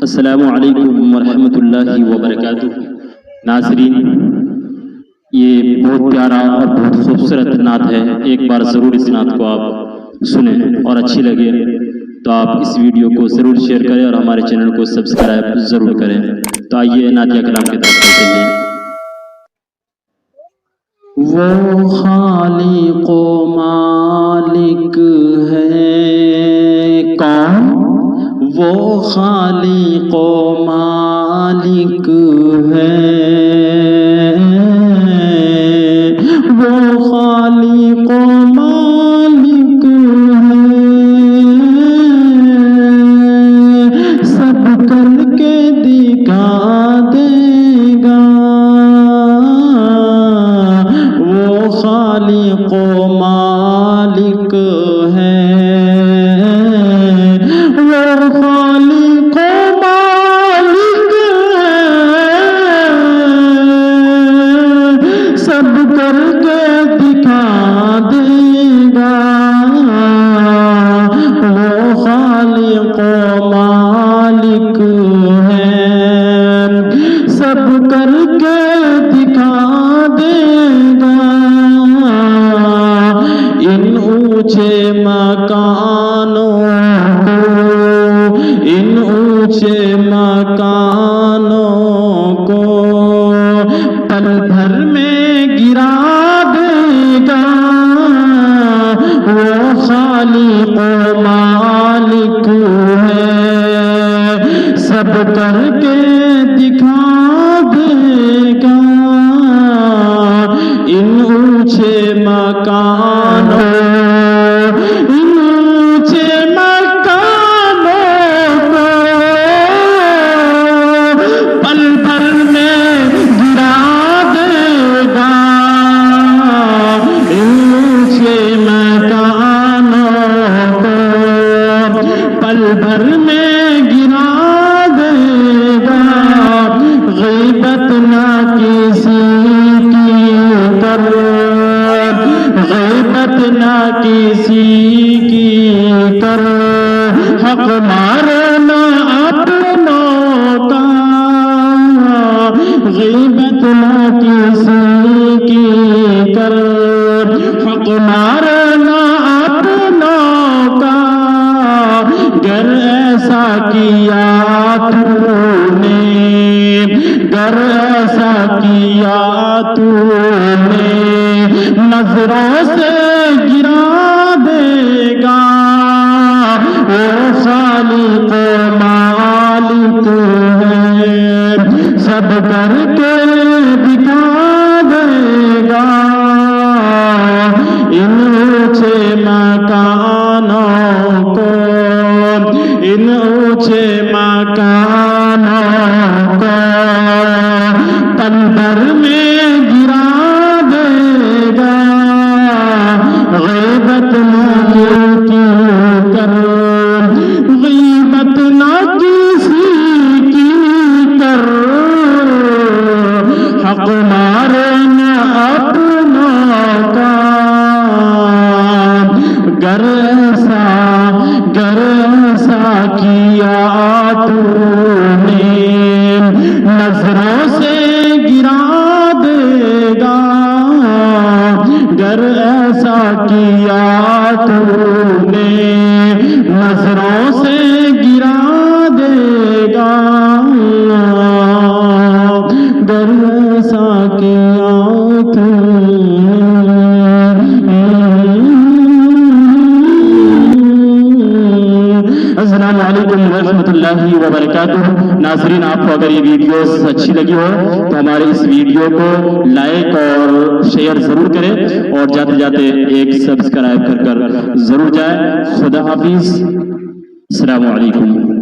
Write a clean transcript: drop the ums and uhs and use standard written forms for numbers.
السلام علیکم ورحمۃ اللہ وبرکاتہ۔ ناظرین، یہ بہت پیارا اور بہت خوبصورت نعت ہے، ایک بار ضرور اس نعت کو آپ سنیں اور اچھی لگے تو آپ اس ویڈیو کو ضرور شیئر کریں اور ہمارے چینل کو سبسکرائب ضرور کریں۔ تو آئیے نعتیہ کلام کی طرف چلتے ہیں۔ وہ خالق و مالک ہے کون؟ وہ خالق و مالک ہے، وہ خالق و مالک ہے، سب کر کے دکھا دے گا۔ وہ خالق و مالک ہے، مکانوں کو پل بھر میں گرا دے گا۔ وہ خالق و مالک ہے، سب کر کے دکھا دے گا۔ ان اونچے مکانوں بھر میں گرا دے گا۔ غیبت نہ کسی کی کر، غیبت نہ کسی کی کر، حق مارنا اپنوں کا۔ غیبت نہ کسی کی کر، حق مارنا اپنوں کا۔ گر ایسا کیا تو نے، گر ایسا کیا تو نے، نظروں سے گرا دے گا۔ وہ خالق و مالک ہے، سب کر کے دکھا دے گا۔ ان اونچے مکانوں کو، ان اونچے مکانوں کو پل بھر میں گرا دے گا۔ غیبت نہ کی کر، غیبت نہ کسی کی کر، حق مارنا اپنوں کا۔ گر ایسا کیا تو نے، نظروں سے گرا دے گا۔ گر ایسا کیا تو نے، نظروں سے گرا دے گا۔ گر ایسا کیا تو السلام علیکم ورحمۃ اللہ وبرکاتہ۔ ناظرین، آپ کو اگر یہ ویڈیوز اچھی لگی ہو تو ہمارے اس ویڈیو کو لائک اور شیئر ضرور کریں اور جاتے جاتے ایک سبسکرائب کر ضرور جائیں۔ خدا حافظ، السلام علیکم۔